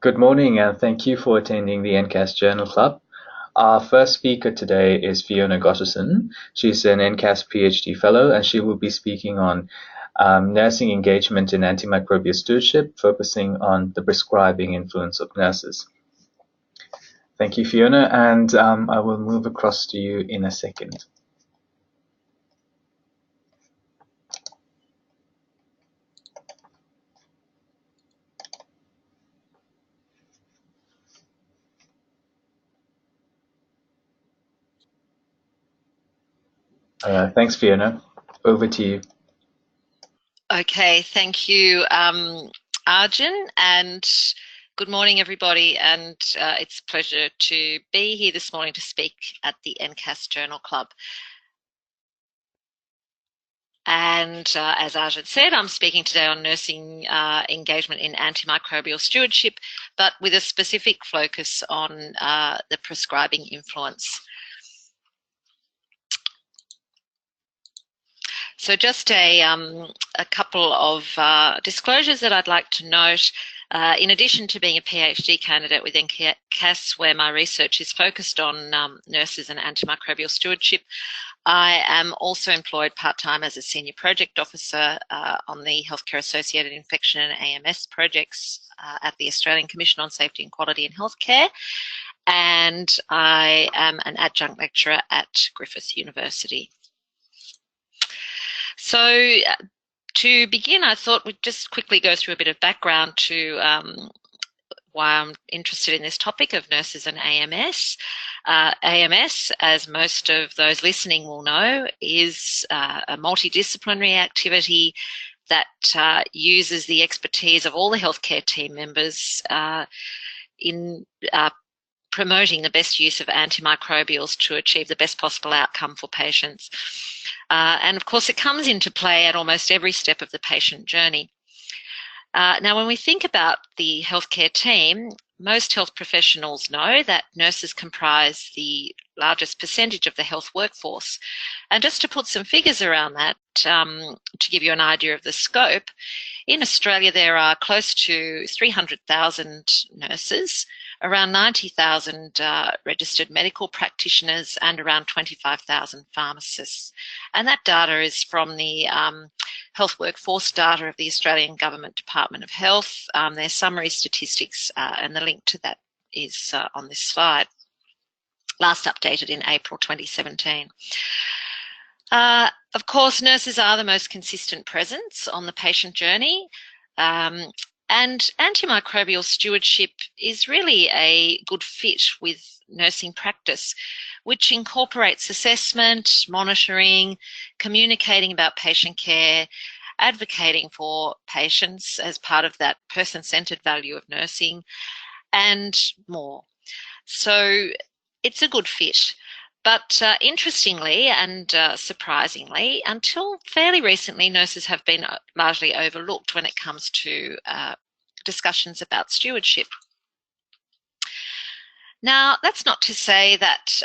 Good morning, and thank you for attending the NCAS Journal Club. Our first speaker today is Fiona Gotterson. She's an NCAS PhD Fellow, and she will be speaking on nursing engagement in antimicrobial stewardship, focusing on the prescribing influence of nurses. Thank you, Fiona, and I will move across to you in a second. Thanks, Fiona. Over to you. Okay, thank you, Arjun, and good morning, everybody. And it's a pleasure to be here this morning to speak at the NCAS Journal Club. And as Arjun said, I'm speaking today on nursing engagement in antimicrobial stewardship, but with a specific focus on the prescribing influence. So just a couple of disclosures that I'd like to note. In addition to being a PhD candidate with NCAS, where my research is focused on nurses and antimicrobial stewardship, I am also employed part-time as a senior project officer on the Healthcare Associated Infection and AMS projects at the Australian Commission on Safety and Quality in Healthcare, and I am an adjunct lecturer at Griffith University. So to begin, I thought we'd just quickly go through a bit of background to why I'm interested in this topic of nurses and AMS. AMS, as most of those listening will know, is a multidisciplinary activity that uses the expertise of all the healthcare team members in promoting the best use of antimicrobials to achieve the best possible outcome for patients. And of course, it comes into play at almost every step of the patient journey. Now, when we think about the healthcare team, most health professionals know that nurses comprise the largest percentage of the health workforce. And just to put some figures around that, to give you an idea of the scope, in Australia there are close to 300,000 nurses, around 90,000 registered medical practitioners, and around 25,000 pharmacists. And that data is from the health workforce data of the Australian Government Department of Health. Their summary statistics, and the link to that is on this slide, last updated in April 2017. Of course, nurses are the most consistent presence on the patient journey, and antimicrobial stewardship is really a good fit with nursing practice, which incorporates assessment, monitoring, communicating about patient care, advocating for patients as part of that person-centered value of nursing, and more. So it's a good fit. But interestingly and surprisingly, until fairly recently, nurses have been largely overlooked when it comes to discussions about stewardship. Now, that's not to say that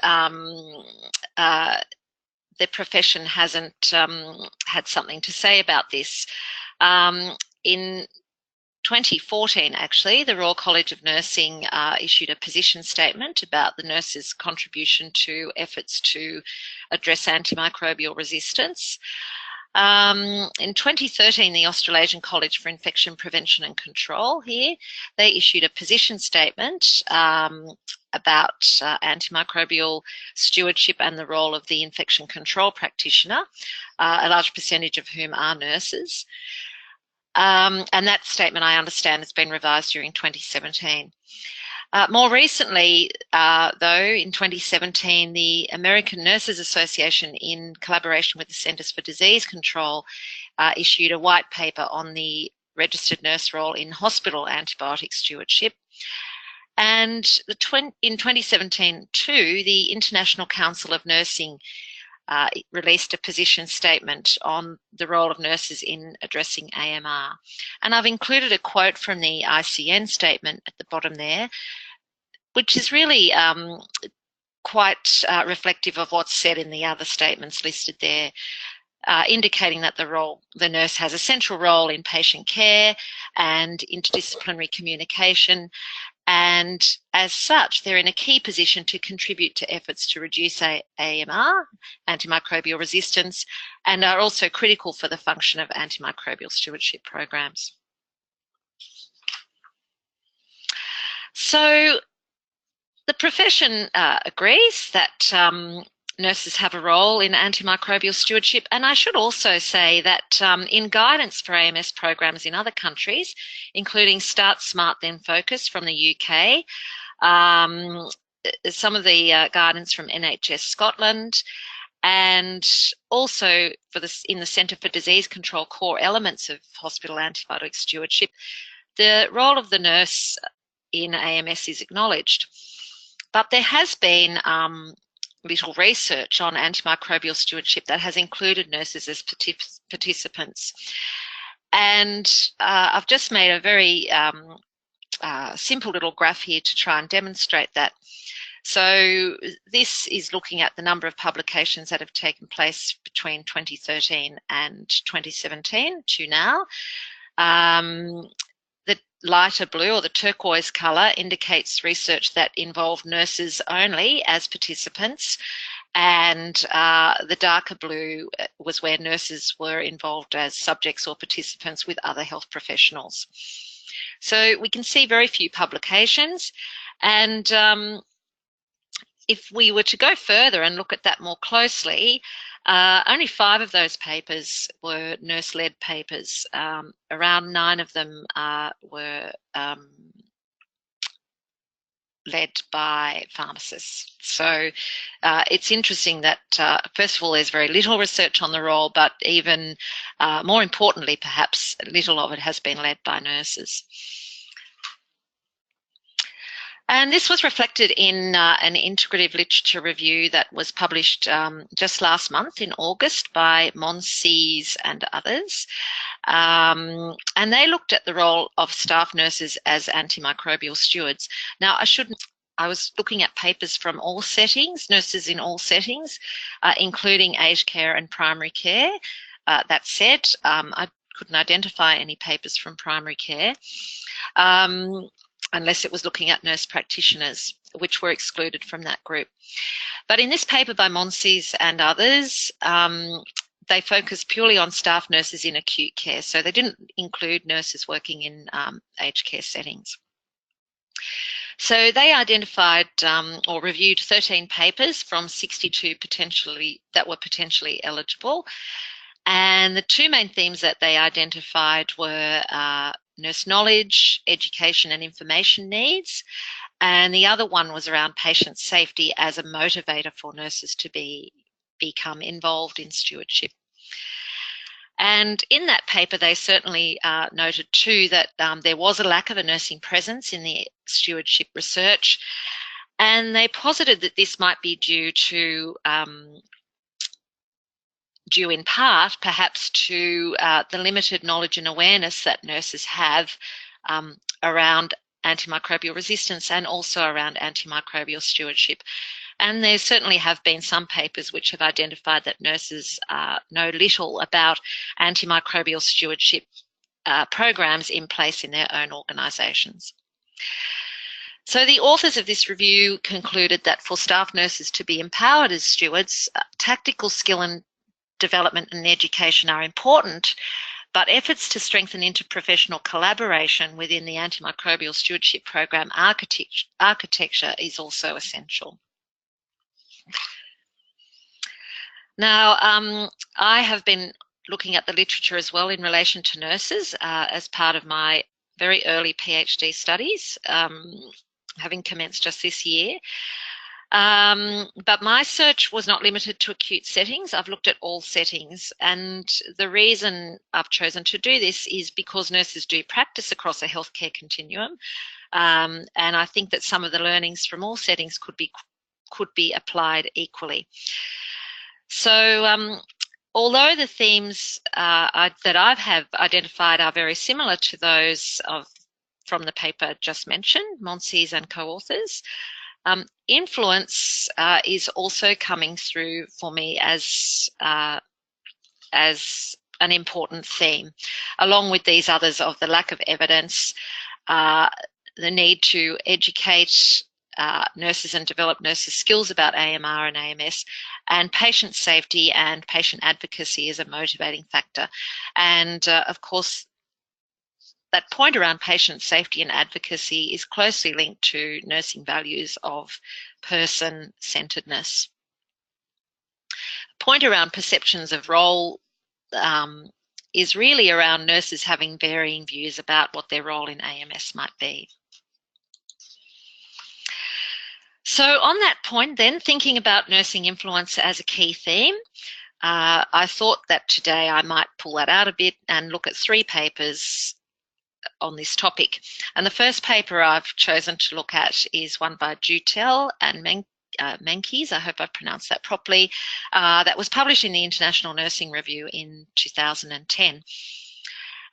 the profession hasn't had something to say about this. In 2014, actually, the Royal College of Nursing issued a position statement about the nurses' contribution to efforts to address antimicrobial resistance. In 2013, the Australasian College for Infection Prevention and Control here, they issued a position statement about antimicrobial stewardship and the role of the infection control practitioner, a large percentage of whom are nurses. And that statement, I understand, has been revised during 2017. More recently, though, in 2017, the American Nurses Association, in collaboration with the Centers for Disease Control, issued a white paper on the registered nurse role in hospital antibiotic stewardship. And in 2017 too, the International Council of Nursing released a position statement on the role of nurses in addressing AMR. And I've included a quote from the ICN statement at the bottom there, which is really quite reflective of what's said in the other statements listed there. indicating that the nurse has a central role in patient care and interdisciplinary communication, and as such, they're in a key position to contribute to efforts to reduce AMR, antimicrobial resistance, and are also critical for the function of antimicrobial stewardship programs. So the profession agrees that nurses have a role in antimicrobial stewardship, and I should also say that in guidance for AMS programs in other countries, including Start Smart Then Focus from the UK, some of the guidance from NHS Scotland, and also in the Centre for Disease Control core elements of hospital antibiotic stewardship, the role of the nurse in AMS is acknowledged. But there has been little research on antimicrobial stewardship that has included nurses as participants. And I've just made a very simple little graph here to try and demonstrate that. So this is looking at the number of publications that have taken place between 2013 and 2017 to now. The lighter blue, or the turquoise colour, indicates research that involved nurses only as participants, and the darker blue was where nurses were involved as subjects or participants with other health professionals. So we can see very few publications, and if we were to go further and look at that more closely, only 5 of those papers were nurse-led papers. Around 9 of them were led by pharmacists. So it's interesting that, first of all, there's very little research on the role, but even more importantly, perhaps, little of it has been led by nurses. And this was reflected in an integrative literature review that was published just last month in August by Monsees and others. And they looked at the role of staff nurses as antimicrobial stewards. Now, I was looking at papers from all settings, nurses in all settings, including aged care and primary care. That said, I couldn't identify any papers from primary care. Unless it was looking at nurse practitioners, which were excluded from that group. But in this paper by Monsees and others, they focused purely on staff nurses in acute care, so they didn't include nurses working in aged care settings. So they identified or reviewed 13 papers from 62 that were potentially eligible, and the 2 main themes that they identified were nurse knowledge, education and information needs, and the other one was around patient safety as a motivator for nurses to become involved in stewardship. And in that paper, they certainly noted too that there was a lack of a nursing presence in the stewardship research, and they posited that this might be due in part perhaps to the limited knowledge and awareness that nurses have around antimicrobial resistance and also around antimicrobial stewardship. And there certainly have been some papers which have identified that nurses know little about antimicrobial stewardship programs in place in their own organisations. So the authors of this review concluded that for staff nurses to be empowered as stewards, tactical skill and development and education are important, but efforts to strengthen interprofessional collaboration within the antimicrobial stewardship program architecture is also essential. Now, I have been looking at the literature as well in relation to nurses as part of my very early PhD studies, having commenced just this year. But my search was not limited to acute settings. I've looked at all settings, and the reason I've chosen to do this is because nurses do practice across a healthcare continuum, and I think that some of the learnings from all settings could be applied equally. So although the themes that I have identified are very similar to those from the paper just mentioned, Monsees and co-authors, influence is also coming through for me as as an important theme, along with these others of the lack of evidence, the need to educate nurses and develop nurses' skills about AMR and AMS, and patient safety and patient advocacy is a motivating factor. And of course, that point around patient safety and advocacy is closely linked to nursing values of person-centeredness. Point around perceptions of role is really around nurses having varying views about what their role in AMS might be. So on that point then, thinking about nursing influence as a key theme, I thought that today I might pull that out a bit and look at 3 papers on this topic. And the first paper I've chosen to look at is one by Jutel and Menkes, I hope I pronounced that properly, that was published in the International Nursing Review in 2010.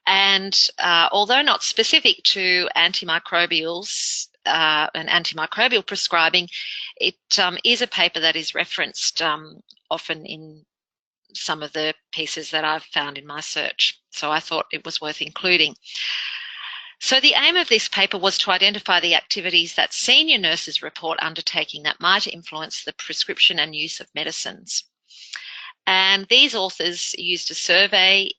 And although not specific to antimicrobials and antimicrobial prescribing, it is a paper that is referenced often in some of the pieces that I've found in my search. So I thought it was worth including. So the aim of this paper was to identify the activities that senior nurses report undertaking that might influence the prescription and use of medicines. And these authors used a survey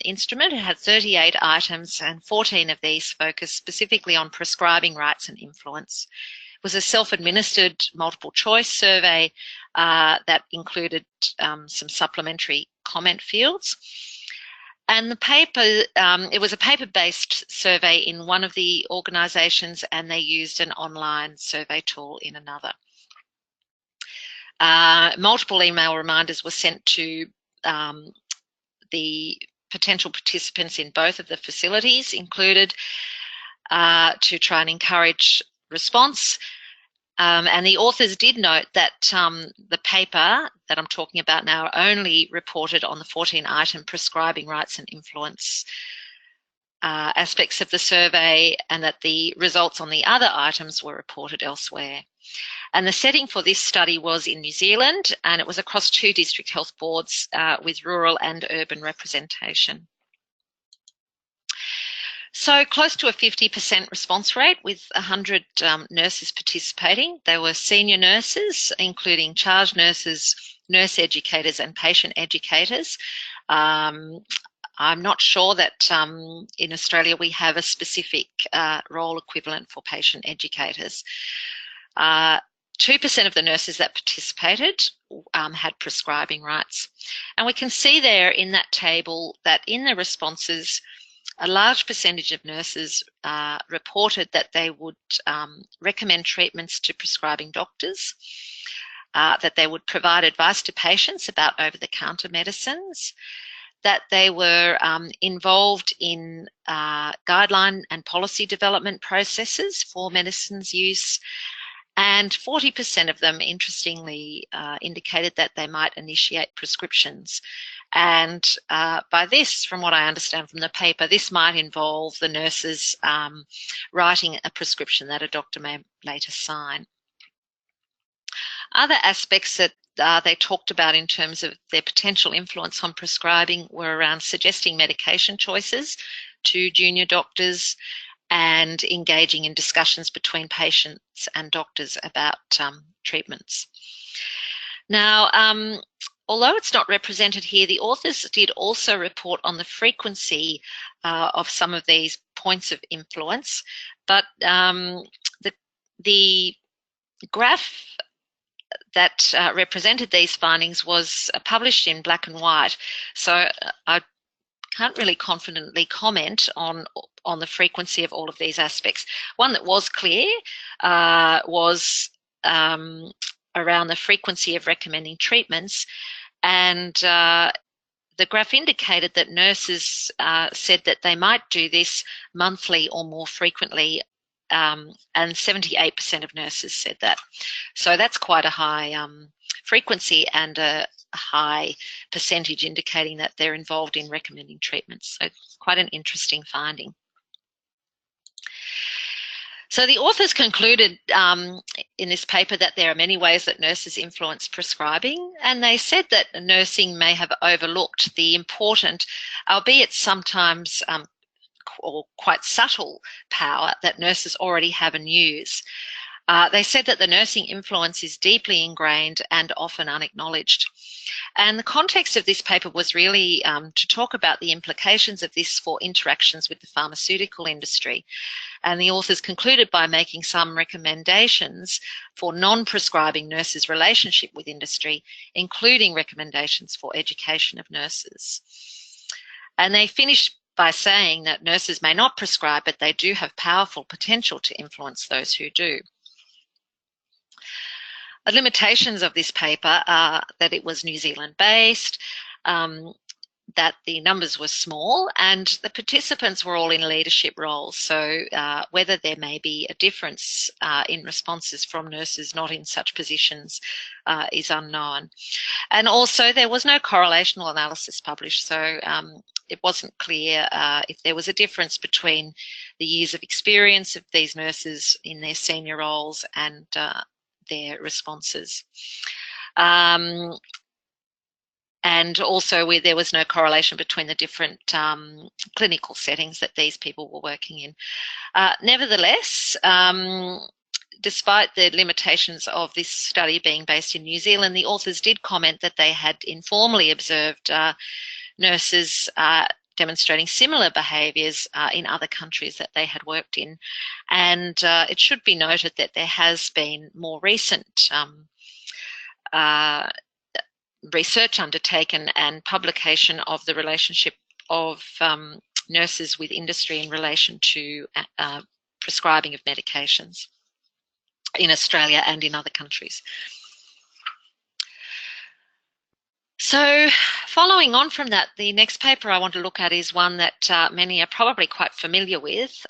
instrument. It had 38 items, and 14 of these focused specifically on prescribing rights and influence. It was a self-administered multiple choice survey that included some supplementary comment fields. And the paper, it was a paper-based survey in one of the organisations, and they used an online survey tool in another. Multiple email reminders were sent to the potential participants in both of the facilities included to try and encourage response. And the authors did note that the paper that I'm talking about now only reported on the 14-item prescribing rights and influence aspects of the survey, and that the results on the other items were reported elsewhere. And the setting for this study was in New Zealand, and it was across 2 district health boards with rural and urban representation. So close to a 50% response rate with 100 nurses participating. There were senior nurses, including charge nurses, nurse educators and patient educators. I'm not sure that in Australia we have a specific role equivalent for patient educators. 2% of the nurses that participated had prescribing rights. And we can see there in that table that in the responses, a large percentage of nurses reported that they would recommend treatments to prescribing doctors, that they would provide advice to patients about over-the-counter medicines, that they were involved in guideline and policy development processes for medicines use, and 40% of them, interestingly, indicated that they might initiate prescriptions. And by this, from what I understand from the paper, this might involve the nurses writing a prescription that a doctor may later sign. Other aspects that they talked about in terms of their potential influence on prescribing were around suggesting medication choices to junior doctors and engaging in discussions between patients and doctors about treatments. Now, although it's not represented here, the authors did also report on the frequency of some of these points of influence, but the graph that represented these findings was published in black and white, so I can't really confidently comment on the frequency of all of these aspects. One that was clear was around the frequency of recommending treatments, and the graph indicated that nurses said that they might do this monthly or more frequently, and 78% of nurses said that. So that's quite a high frequency and a high percentage indicating that they're involved in recommending treatments. So it's quite an interesting finding. So the authors concluded in this paper that there are many ways that nurses influence prescribing, and they said that nursing may have overlooked the important, albeit sometimes or quite subtle, power that nurses already have and use. They said that the nursing influence is deeply ingrained and often unacknowledged. And the context of this paper was really to talk about the implications of this for interactions with the pharmaceutical industry. And the authors concluded by making some recommendations for non-prescribing nurses' relationship with industry, including recommendations for education of nurses. And they finished by saying that nurses may not prescribe, but they do have powerful potential to influence those who do. The limitations of this paper are that it was New Zealand-based, that the numbers were small, and the participants were all in leadership roles. So whether there may be a difference in responses from nurses not in such positions is unknown. And also there was no correlational analysis published, so it wasn't clear if there was a difference between the years of experience of these nurses in their senior roles and their responses. And also there was no correlation between the different clinical settings that these people were working in. Nevertheless, despite the limitations of this study being based in New Zealand, the authors did comment that they had informally observed nurses demonstrating similar behaviours in other countries that they had worked in. And it should be noted that there has been more recent research undertaken and publication of the relationship of nurses with industry in relation to prescribing of medications in Australia and in other countries. So following on from that, the next paper I want to look at is one that many are probably quite familiar with.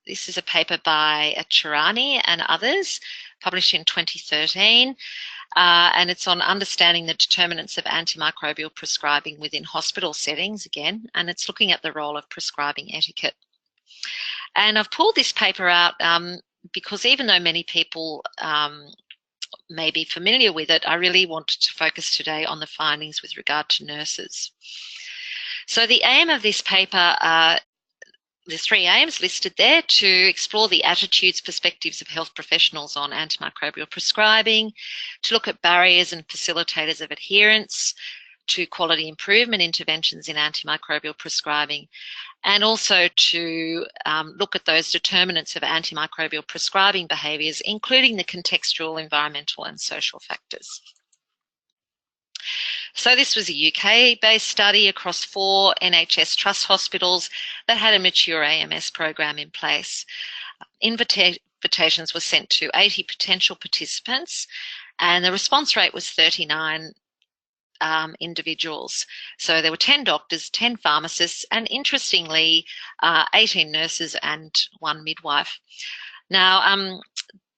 This is a paper by Chirani and others, published in 2013, and it's on understanding the determinants of antimicrobial prescribing within hospital settings again, and it's looking at the role of prescribing etiquette. And I've pulled this paper out because even though many people may be familiar with it, I really wanted to focus today on the findings with regard to nurses. So the aim of this paper, there's 3 aims listed there: to explore the attitudes, perspectives of health professionals on antimicrobial prescribing, to look at barriers and facilitators of adherence to quality improvement interventions in antimicrobial prescribing, and also to look at those determinants of antimicrobial prescribing behaviours, including the contextual, environmental and social factors. So this was a UK-based study across 4 NHS trust hospitals that had a mature AMS program in place. Invitations were sent to 80 potential participants, and the response rate was 39 individuals. So there were 10 doctors, 10 pharmacists, and interestingly, 18 nurses and 1 midwife. Now,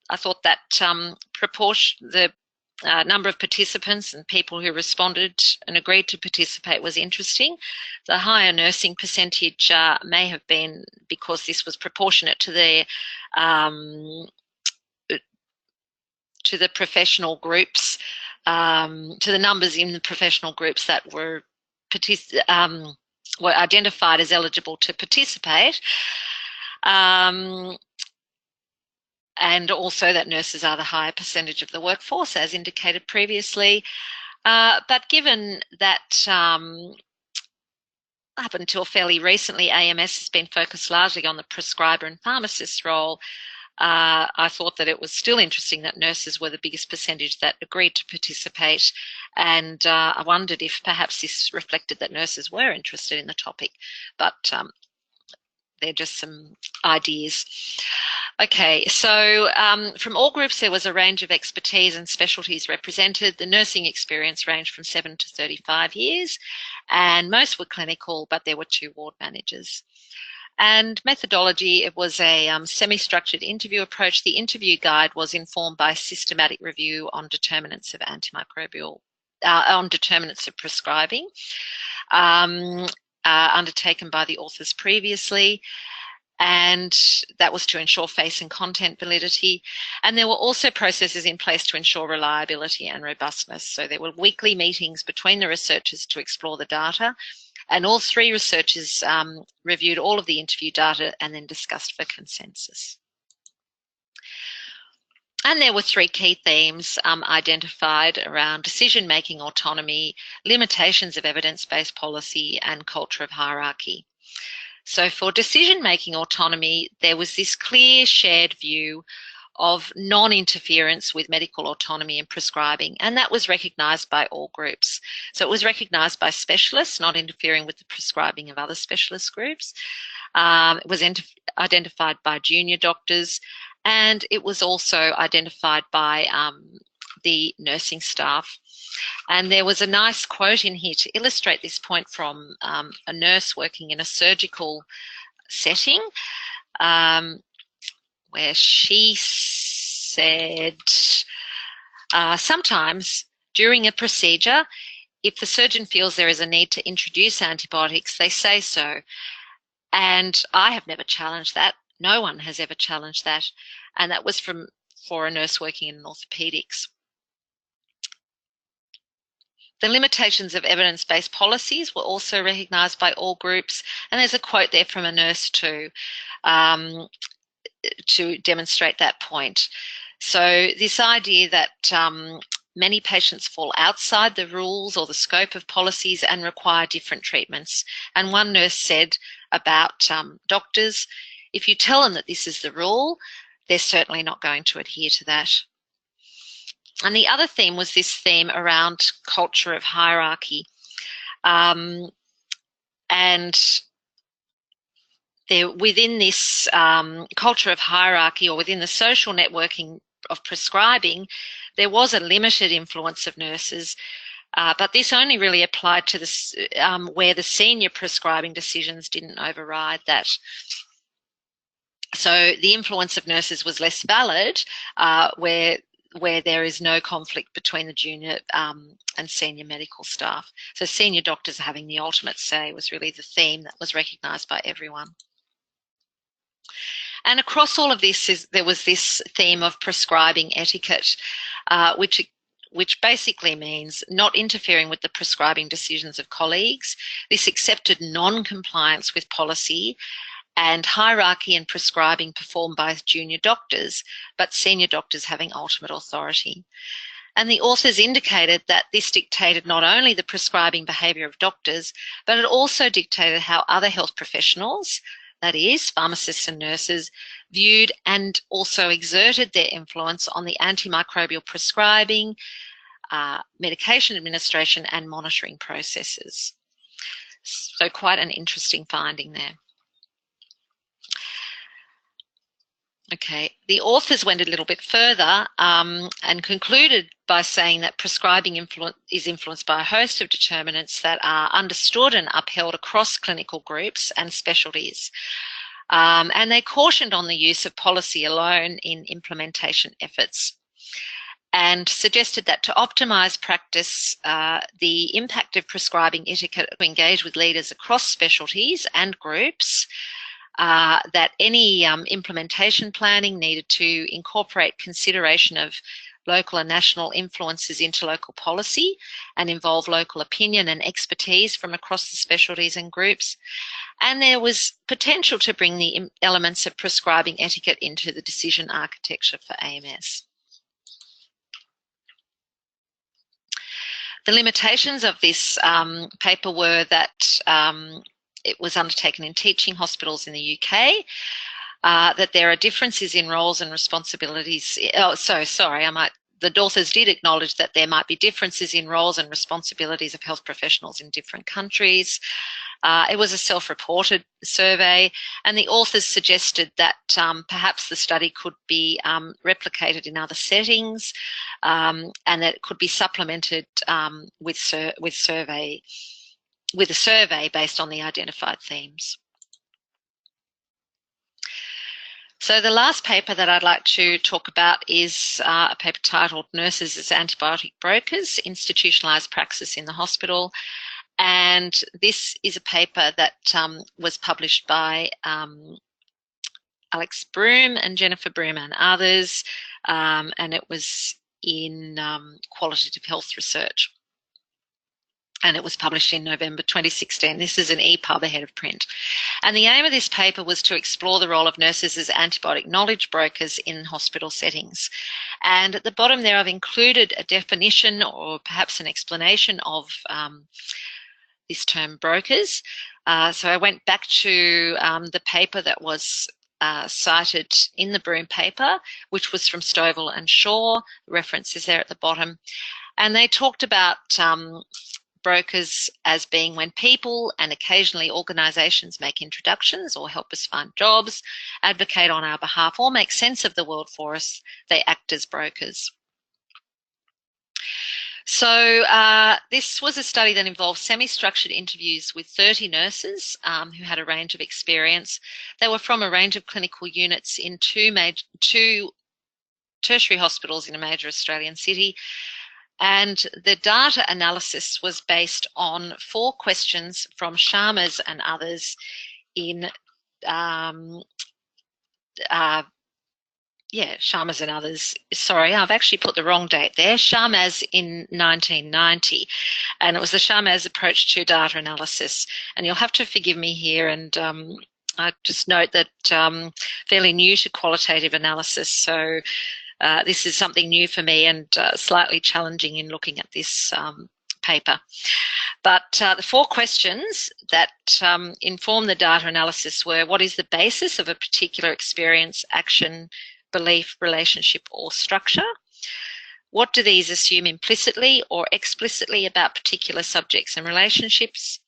I thought that the number of participants and people who responded and agreed to participate was interesting. The higher nursing percentage may have been because this was proportionate to the professional groups, to the numbers in the professional groups that were identified as eligible to participate. And also that nurses are the higher percentage of the workforce, as indicated previously. But given that up until fairly recently, AMS has been focused largely on the prescriber and pharmacist role, I thought that it was still interesting that nurses were the biggest percentage that agreed to participate, and I wondered if perhaps this reflected that nurses were interested in the topic, but they're just some ideas. Okay, so from all groups there was a range of expertise and specialties represented. The nursing experience ranged from 7 to 35 years, and most were clinical, but there were 2 ward managers. And methodology, it was a semi-structured interview approach. The interview guide was informed by systematic review on determinants of antimicrobial, on determinants of prescribing, undertaken by the authors previously. and that was to ensure face and content validity. And there were also processes in place to ensure reliability and robustness. So there were weekly meetings between the researchers to explore the data, and all three researchers reviewed all of the interview data and then discussed for consensus. And there were three key themes identified around decision-making autonomy, limitations of evidence-based policy, and culture of hierarchy. So for decision-making autonomy, there was this clear shared view of non-interference with medical autonomy and prescribing, and that was recognised by all groups. So it was recognised by specialists not interfering with the prescribing of other specialist groups. It was identified by junior doctors, and it was also identified by the nursing staff. And there was a nice quote in here to illustrate this point from a nurse working in a surgical setting, where she said, sometimes during a procedure, if the surgeon feels there is a need to introduce antibiotics, they say so. And I have never challenged that. No one has ever challenged that. And that was for a nurse working in orthopedics. The limitations of evidence-based policies were also recognised by all groups. And there's a quote there from a nurse too, to demonstrate that point. So this idea that many patients fall outside the rules or the scope of policies and require different treatments. And one nurse said about doctors, if you tell them that this is the rule, they're certainly not going to adhere to that. And the other theme was this theme around culture of hierarchy. And there, within this culture of hierarchy, or within the social networking of prescribing, there was a limited influence of nurses, but this only really applied to where the senior prescribing decisions didn't override that. So the influence of nurses was less valid where there is no conflict between the junior and senior medical staff. So senior doctors having the ultimate say was really the theme that was recognised by everyone. And across all of this, there was this theme of prescribing etiquette, which basically means not interfering with the prescribing decisions of colleagues. This accepted non-compliance with policy and hierarchy and prescribing performed by junior doctors, but senior doctors having ultimate authority. And the authors indicated that this dictated not only the prescribing behaviour of doctors, but it also dictated how other health professionals, that is, pharmacists and nurses, viewed and also exerted their influence on the antimicrobial prescribing, medication administration and monitoring processes. So quite an interesting finding there. Okay, the authors went a little bit further and concluded by saying that prescribing is influenced by a host of determinants that are understood and upheld across clinical groups and specialties. And they cautioned on the use of policy alone in implementation efforts, and suggested that to optimise practice, the impact of prescribing etiquette to engage with leaders across specialties and groups, that any implementation planning needed to incorporate consideration of local and national influences into local policy and involve local opinion and expertise from across the specialties and groups. And there was potential to bring the elements of prescribing etiquette into the decision architecture for AMS. The limitations of this paper were that it was undertaken in teaching hospitals in the UK, that there are differences in roles and responsibilities. The authors did acknowledge that there might be differences in roles and responsibilities of health professionals in different countries. It was a self-reported survey, and the authors suggested that perhaps the study could be replicated in other settings, and that it could be supplemented with a survey based on the identified themes. So the last paper that I'd like to talk about is a paper titled Nurses as Antibiotic Brokers, Institutionalised Praxis in the Hospital. And this is a paper that was published by Alex Broom and Jennifer Broom and others, and it was in Qualitative Health Research. And it was published in November 2016. This is an EPUB ahead of print. And the aim of this paper was to explore the role of nurses as antibiotic knowledge brokers in hospital settings. And at the bottom there, I've included a definition or perhaps an explanation of this term brokers. So I went back to the paper that was cited in the Broom paper, which was from Stovall and Shaw. The reference is there at the bottom. And they talked about brokers as being when people and occasionally organisations make introductions or help us find jobs, advocate on our behalf, or make sense of the world for us, they act as brokers. So this was a study that involved semi-structured interviews with 30 nurses who had a range of experience. They were from a range of clinical units in two tertiary hospitals in a major Australian city. And the data analysis was based on 4 questions from Sharmas and others in, Sharmas and others. Sorry, I've actually put the wrong date there. Sharmas in 1990. And it was the Sharmas approach to data analysis. And you'll have to forgive me here. And I just note that fairly new to qualitative analysis. So this is something new for me and slightly challenging in looking at this paper. But the 4 questions that inform the data analysis were: what is the basis of a particular experience, action, belief, relationship, or structure? What do these assume implicitly or explicitly about particular subjects and relationships?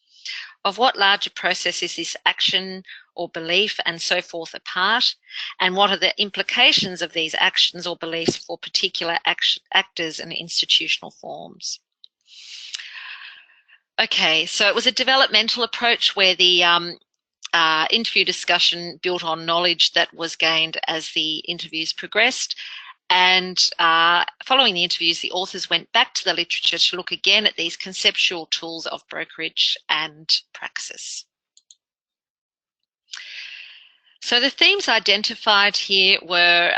Of what larger process is this action or belief and so forth a part? And what are the implications of these actions or beliefs for particular actors and institutional forms? Okay, so it was a developmental approach where the interview discussion built on knowledge that was gained as the interviews progressed. And following the interviews, the authors went back to the literature to look again at these conceptual tools of brokerage and praxis. So the themes identified here were,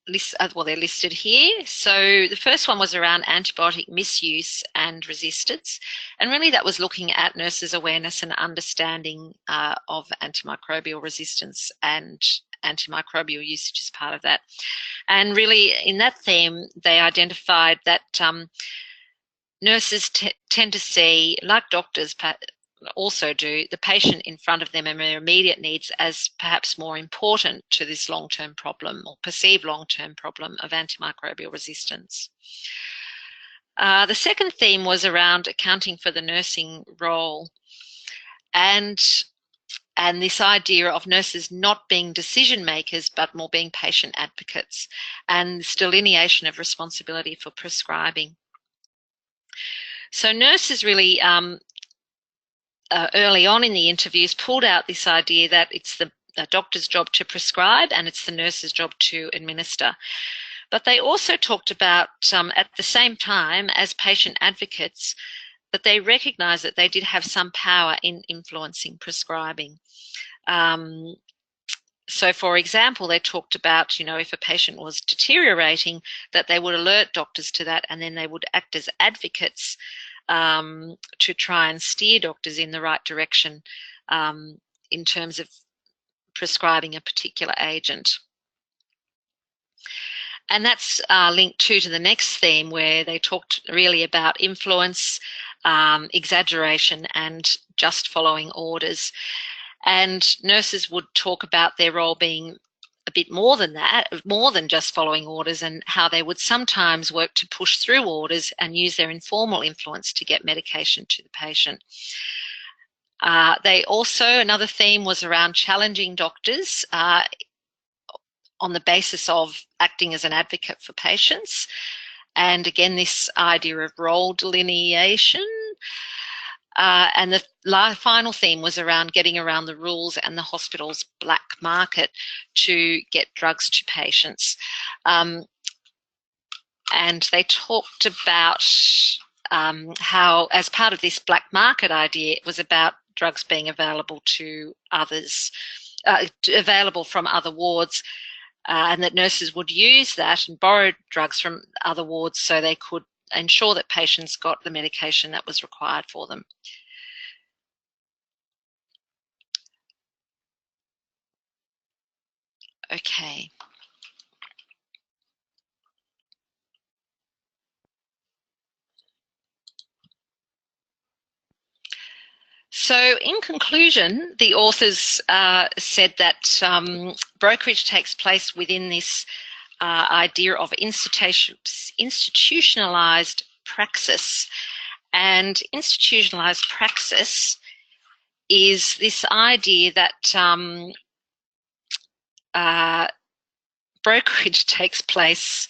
they're listed here. So the first one was around antibiotic misuse and resistance. And really that was looking at nurses' awareness and understanding of antimicrobial resistance and antimicrobial usage as part of that. And really in that theme, they identified that nurses tend to see, like doctors also do, the patient in front of them and their immediate needs as perhaps more important to this long-term problem or perceived long-term problem of antimicrobial resistance. The second theme was around accounting for the nursing role and this idea of nurses not being decision makers but more being patient advocates, and this delineation of responsibility for prescribing. So nurses really early on in the interviews pulled out this idea that it's the doctor's job to prescribe and it's the nurse's job to administer. But they also talked about, at the same time, as patient advocates, that they recognised that they did have some power in influencing prescribing. So, for example, they talked about, if a patient was deteriorating, that they would alert doctors to that and then they would act as advocates to try and steer doctors in the right direction in terms of prescribing a particular agent. And that's linked to the next theme, where they talked really about influence, exaggeration, and just following orders. And nurses would talk about their role being a bit more than that, more than just following orders, and how they would sometimes work to push through orders and use their informal influence to get medication to the patient. They also, another theme was around challenging doctors on the basis of acting as an advocate for patients. And again, this idea of role delineation. And the final theme was around getting around the rules and the hospital's black market to get drugs to patients. And they talked about how, as part of this black market idea, it was about drugs being available to others available from other wards, and that nurses would use that and borrow drugs from other wards so they could ensure that patients got the medication that was required for them. Okay. So in conclusion, the authors said that brokerage takes place within this idea of institutionalized praxis. And institutionalized praxis is this idea that brokerage takes place,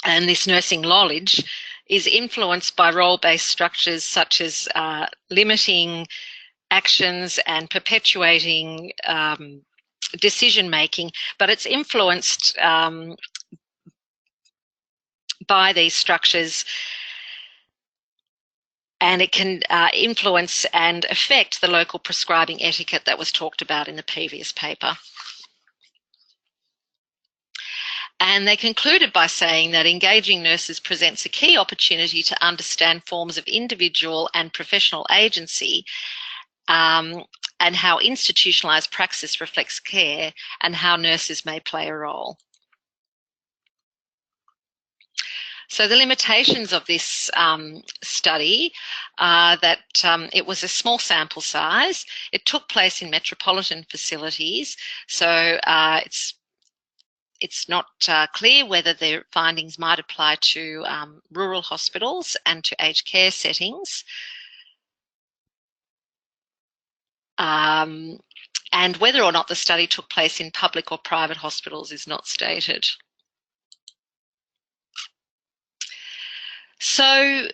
and this nursing knowledge is influenced by role-based structures such as limiting actions and perpetuating decision-making, but it's influenced by these structures, and it can influence and affect the local prescribing etiquette that was talked about in the previous paper. And they concluded by saying that engaging nurses presents a key opportunity to understand forms of individual and professional agency, and how institutionalized praxis reflects care, and how nurses may play a role. So the limitations of this study are that it was a small sample size. It took place in metropolitan facilities, so it's not clear whether the findings might apply to rural hospitals and to aged care settings. And whether or not the study took place in public or private hospitals is not stated. So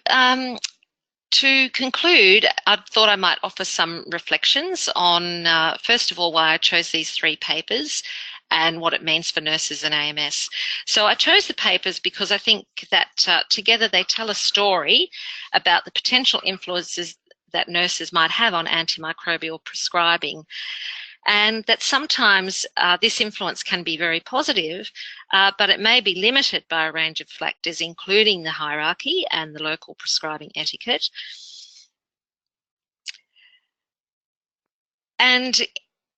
to conclude, I thought I might offer some reflections on, first of all, why I chose these 3 papers and what it means for nurses and AMS. So I chose the papers because I think that together they tell a story about the potential influences that nurses might have on antimicrobial prescribing, and that sometimes this influence can be very positive, but it may be limited by a range of factors, including the hierarchy and the local prescribing etiquette. And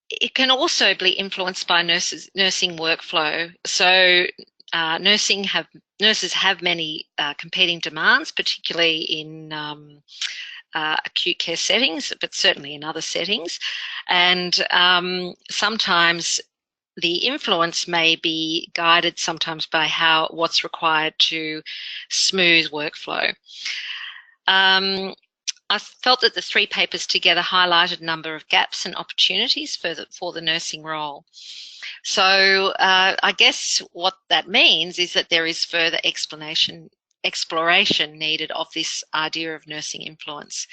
it can also be influenced by nursing workflow. So nurses have many competing demands, particularly in acute care settings, but certainly in other settings. And sometimes the influence may be guided sometimes by what's required to smooth workflow. I felt that the 3 papers together highlighted a number of gaps and opportunities for the nursing role. So I guess what that means is that there is further exploration needed of this idea of nursing influence.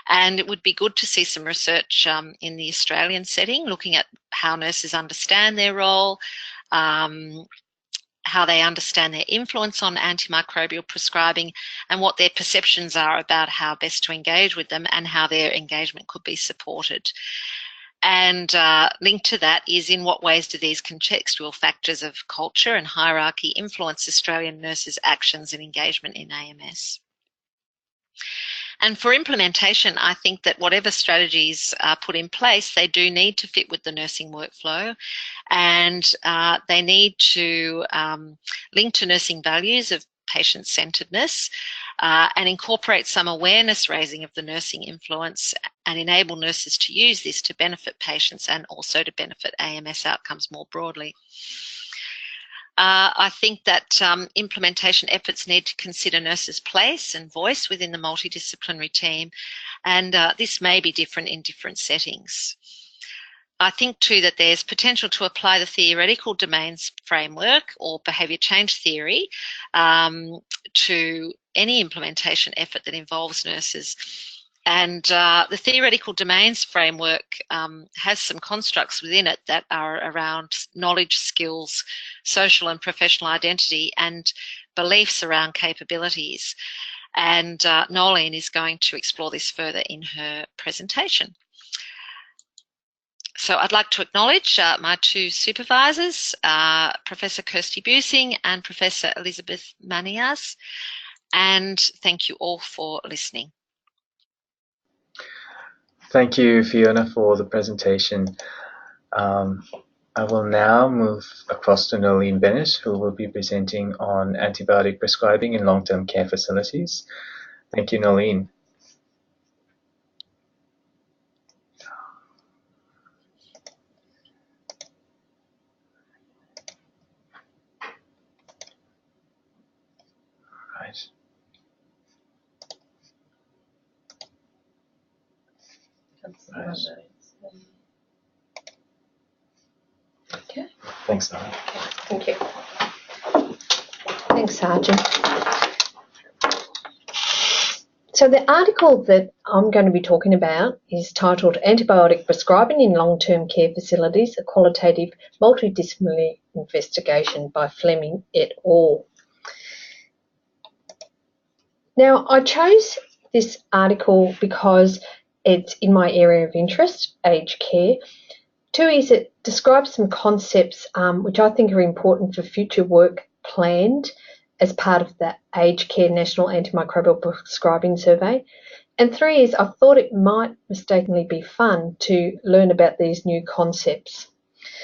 And it would be good to see some research in the Australian setting, looking at how nurses understand their role, how they understand their influence on antimicrobial prescribing, and what their perceptions are about how best to engage with them and how their engagement could be supported. And linked to that is, in what ways do these contextual factors of culture and hierarchy influence Australian nurses' actions and engagement in AMS? And for implementation, I think that whatever strategies are put in place, they do need to fit with the nursing workflow, and they need to link to nursing values of patient-centeredness, and incorporate some awareness raising of the nursing influence, and enable nurses to use this to benefit patients and also to benefit AMS outcomes more broadly. I think that implementation efforts need to consider nurses' place and voice within the multidisciplinary team, and this may be different in different settings. I think too that there's potential to apply the theoretical domains framework or behaviour change theory to any implementation effort that involves nurses. And the theoretical domains framework has some constructs within it that are around knowledge, skills, social and professional identity, and beliefs around capabilities. And Noleen is going to explore this further in her presentation. So I'd like to acknowledge my two supervisors, Professor Kirsty Busing and Professor Elizabeth Manias, and thank you all for listening. Thank you, Fiona, for the presentation. I will now move across to Noleen Bennett, who will be presenting on antibiotic prescribing in long-term care facilities. Thank you, Noleen. Right. Right. Okay. Thanks, Noleen. Thank you. Thanks, Sergeant. So the article that I'm going to be talking about is titled Antibiotic Prescribing in Long-Term Care Facilities, a Qualitative Multidisciplinary Investigation by Fleming et al. Now, I chose this article because it's in my area of interest, aged care. Two is it describes some concepts which I think are important for future work planned as part of the Aged Care National Antimicrobial Prescribing Survey. And three is I thought it might mistakenly be fun to learn about these new concepts.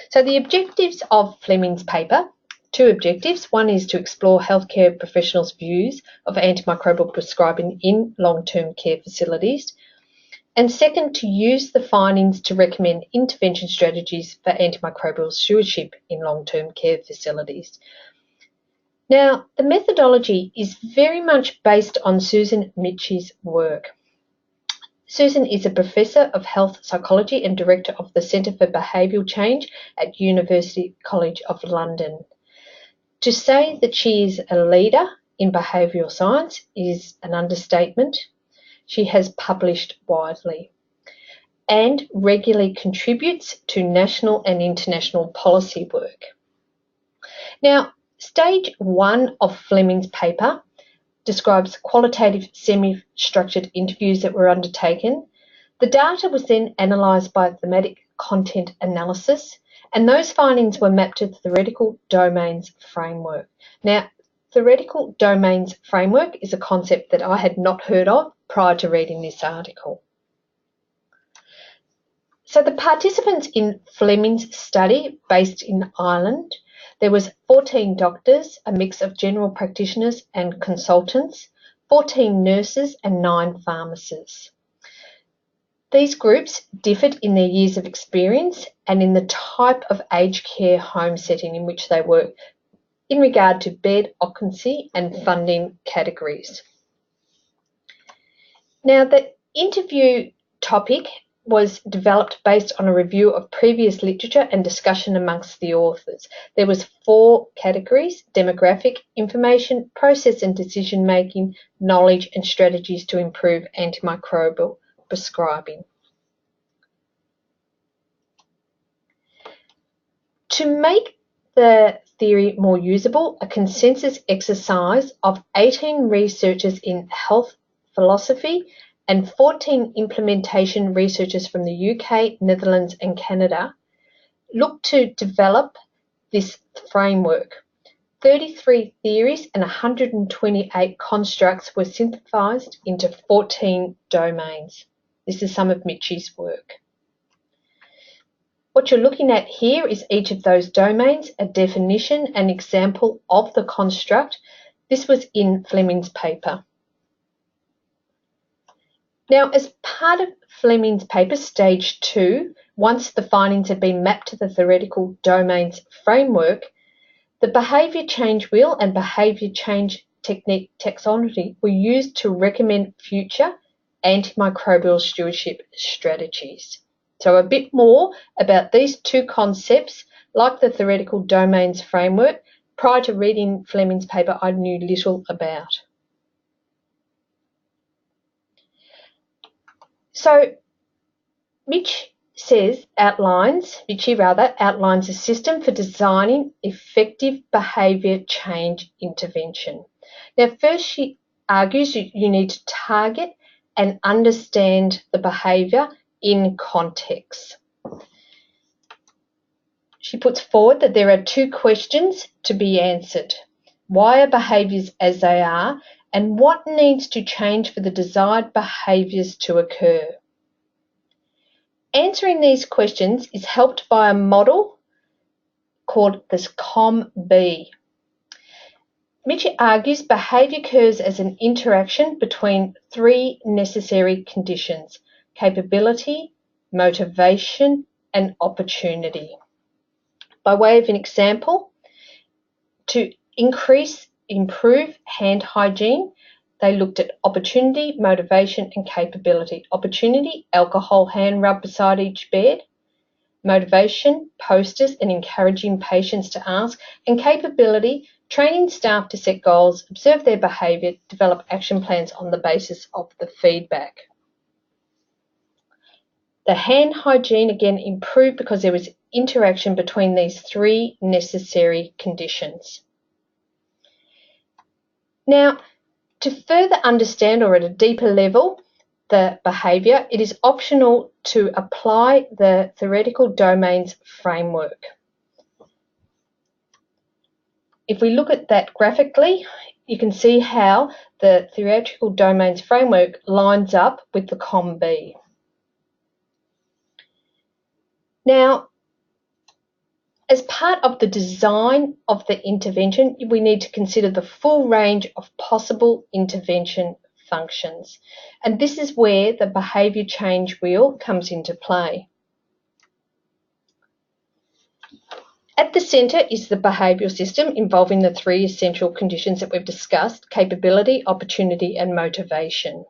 So the objectives of Fleming's paper, two objectives. One is to explore healthcare professionals' views of antimicrobial prescribing in long-term care facilities. And second, to use the findings to recommend intervention strategies for antimicrobial stewardship in long-term care facilities. Now, the methodology is very much based on Susan Michie's work. Susan is a professor of health psychology and director of the Centre for Behavioural Change at University College of London. To say that she is a leader in behavioural science is an understatement. She has published widely and regularly contributes to national and international policy work. Now, stage one of Fleming's paper describes qualitative semi-structured interviews that were undertaken. The data was then analysed by thematic content analysis, and those findings were mapped to the theoretical domains framework. Now, theoretical domains framework is a concept that I had not heard of prior to reading this article. So the participants in Fleming's study, based in Ireland, there was 14 doctors, a mix of general practitioners and consultants, 14 nurses and 9 pharmacists. These groups differed in their years of experience and in the type of aged care home setting in which they worked in regard to bed occupancy and funding categories. Now, the interview topic was developed based on a review of previous literature and discussion amongst the authors. There was 4 categories: demographic, information, process and decision making, knowledge and strategies to improve antimicrobial prescribing. To make the theory more usable, a consensus exercise of 18 researchers in health philosophy and 14 implementation researchers from the UK, Netherlands and Canada looked to develop this framework. 33 theories and 128 constructs were synthesised into 14 domains. This is some of Michie's work. What you're looking at here is each of those domains, a definition and example of the construct. This was in Fleming's paper. Now, as part of Fleming's paper, stage 2, once the findings had been mapped to the theoretical domains framework, the behaviour change wheel and behaviour change technique taxonomy were used to recommend future antimicrobial stewardship strategies. So a bit more about these two concepts, like the theoretical domains framework. Prior to reading Fleming's paper, I knew little about. So Michie outlines a system for designing effective behaviour change intervention. Now, first she argues you need to target and understand the behaviour in context. She puts forward that there are 2 questions to be answered. Why are behaviours as they are, and what needs to change for the desired behaviours to occur? Answering these questions is helped by a model called this COM-B. Michi argues behaviour occurs as an interaction between 3 necessary conditions: capability, motivation, and opportunity. By way of an example, to improve hand hygiene, they looked at opportunity, motivation, and capability. Opportunity, alcohol hand rub beside each bed. Motivation, posters and encouraging patients to ask. And capability, training staff to set goals, observe their behaviour, develop action plans on the basis of the feedback. The hand hygiene again improved because there was interaction between these 3 necessary conditions. Now, to further understand, or at a deeper level, the behaviour, it is optional to apply the theoretical domains framework. If we look at that graphically, you can see how the theoretical domains framework lines up with the COM-B. Now, as part of the design of the intervention, we need to consider the full range of possible intervention functions. And this is where the behaviour change wheel comes into play. At the centre is the behavioural system involving the 3 essential conditions that we've discussed: capability, opportunity, and motivation.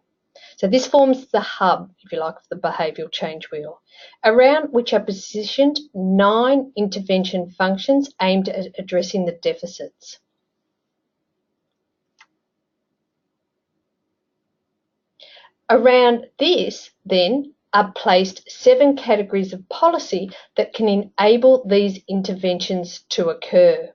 So this forms the hub, if you like, of the behavioural change wheel, around which are positioned 9 intervention functions aimed at addressing the deficits. Around this, then, are placed 7 categories of policy that can enable these interventions to occur.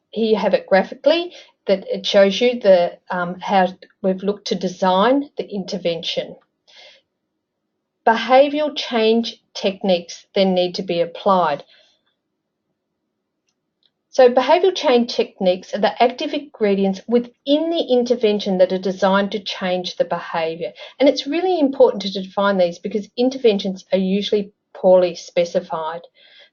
Here you have it graphically, that it shows you the how we've looked to design the intervention. Behavioural change techniques then need to be applied. So behavioural change techniques are the active ingredients within the intervention that are designed to change the behaviour. And it's really important to define these because interventions are usually poorly specified.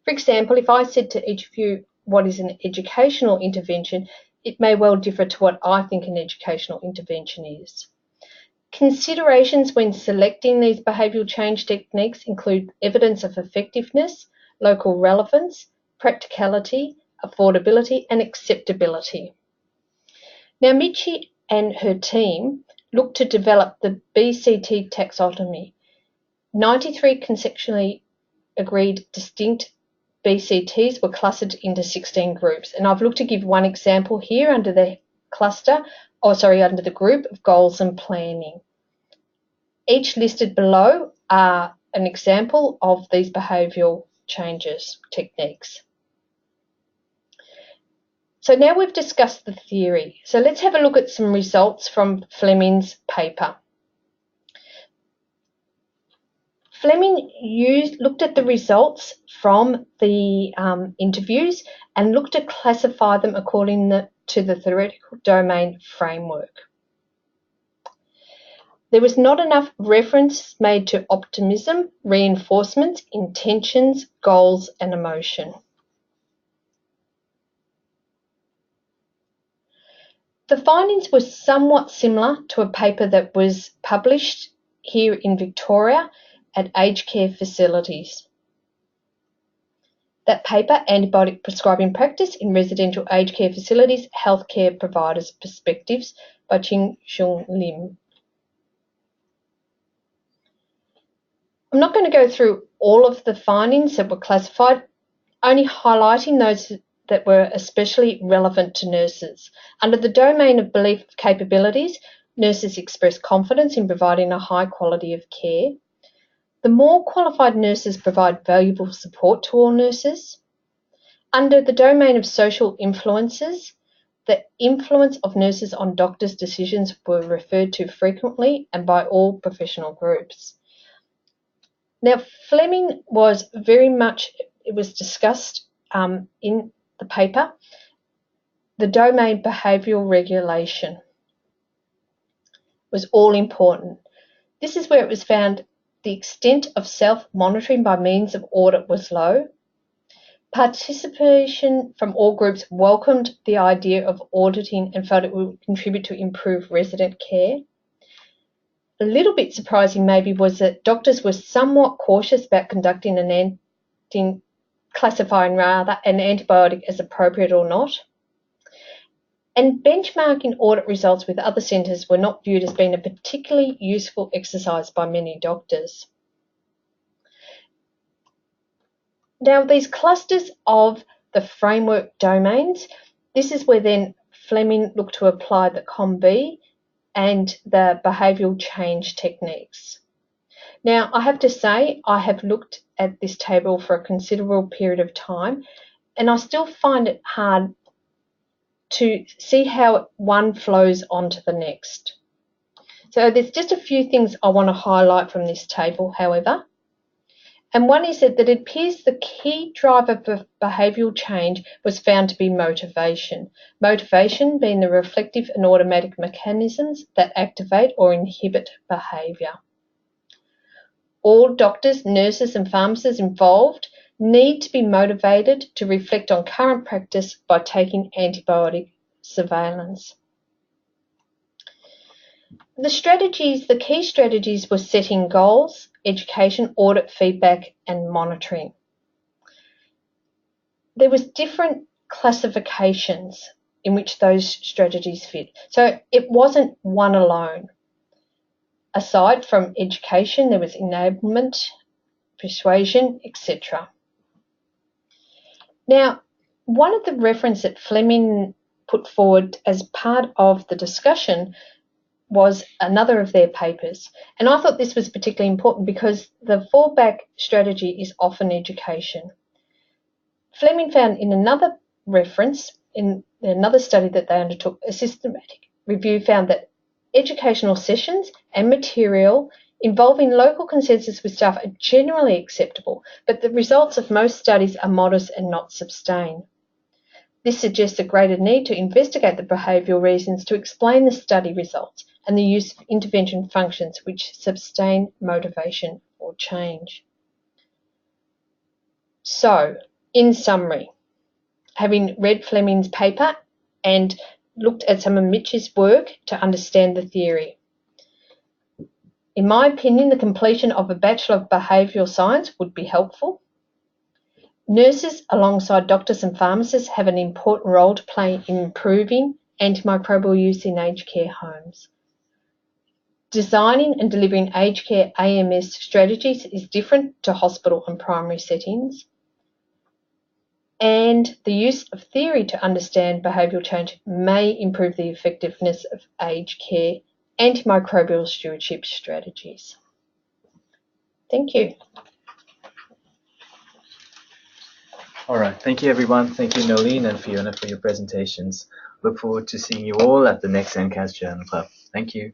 For example, if I said to each of you what is an educational intervention, it may well differ to what I think an educational intervention is. Considerations when selecting these behavioural change techniques include evidence of effectiveness, local relevance, practicality, affordability, and acceptability. Now, Michi and her team looked to develop the BCT taxonomy. 93 conceptually agreed distinct BCTs were clustered into 16 groups, and I've looked to give one example here under the under the group of goals and planning. Each listed below are an example of these behavioural changes techniques. So now we've discussed the theory. So let's have a look at some results from Fleming's paper. Fleming looked at the results from the interviews and looked to classify them according to the theoretical domain framework. There was not enough reference made to optimism, reinforcement, intentions, goals, and emotion. The findings were somewhat similar to a paper that was published here in Victoria at aged care facilities. That paper, Antibiotic Prescribing Practice in Residential Aged Care Facilities, Healthcare Providers' Perspectives by Ching-Shung Lim. I'm not going to go through all of the findings that were classified, only highlighting those that were especially relevant to nurses. Under the domain of belief capabilities, nurses express confidence in providing a high quality of care. The more qualified nurses provide valuable support to all nurses. Under the domain of social influences, The influence of nurses on doctors' decisions were referred to frequently and by all professional groups. Now, Fleming was very much, it was discussed in the paper, the domain behavioural regulation was all important. This is where it was found the extent of self-monitoring by means of audit was low. Participation from all groups welcomed the idea of auditing and felt it would contribute to improve resident care. A little bit surprising maybe was that doctors were somewhat cautious about conducting classifying rather an antibiotic as appropriate or not. And benchmarking audit results with other centres were not viewed as being a particularly useful exercise by many doctors. Now, these clusters of the framework domains, this is where then Fleming looked to apply the COM-B and the behavioural change techniques. Now, I have to say, I have looked at this table for a considerable period of time, and I still find it hard to see how one flows onto the next. So there's just a few things I want to highlight from this table, however. And one is that it appears the key driver for behavioural change was found to be motivation. Motivation being the reflective and automatic mechanisms that activate or inhibit behaviour. All doctors, nurses and pharmacists involved need to be motivated to reflect on current practice by taking antibiotic surveillance. The key strategies were setting goals, education, audit, feedback and monitoring. There was different classifications in which those strategies fit. So it wasn't one alone. Aside from education, there was enablement, persuasion, etc. Now, one of the references that Fleming put forward as part of the discussion was another of their papers. And I thought this was particularly important because the fallback strategy is often education. Fleming found in another reference, in another study that they undertook, a systematic review found that educational sessions and material involving local consensus with staff are generally acceptable, but the results of most studies are modest and not sustained. This suggests a greater need to investigate the behavioural reasons to explain the study results and the use of intervention functions which sustain motivation or change. So, in summary, having read Fleming's paper and looked at some of Mitch's work to understand the theory. In my opinion, the completion of a Bachelor of Behavioural Science would be helpful. Nurses, alongside doctors and pharmacists, have an important role to play in improving antimicrobial use in aged care homes. Designing and delivering aged care AMS strategies is different to hospital and primary settings. And the use of theory to understand behavioural change may improve the effectiveness of aged care antimicrobial stewardship strategies. Thank you. All right. Thank you, everyone. Thank you, Noleen and Fiona, for your presentations. Look forward to seeing you all at the next ANCAS Journal Club. Thank you.